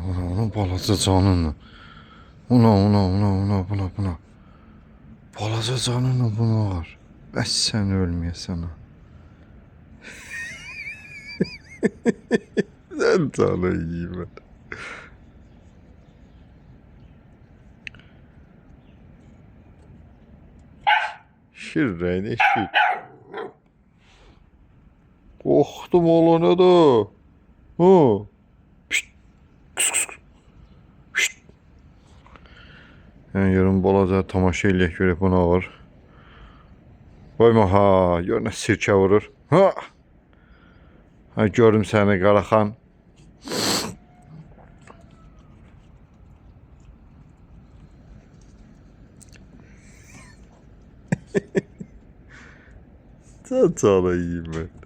Ana balaca canınla. Buna. Balaca canınla buna var. Bəs sən ölməyəsən ha. Sən canı yiyeyim ben. Şirrəyini şir. Qorxdum olana da. Ha. Pişt. Pişt. Yəni yarın balaca tamaşa eləyək görək bu nə var. Qoyma ha, gör nə sirkə vurur. Ha. Ha gördüm səni Qaraxan. Sən canı yiyeyim ben.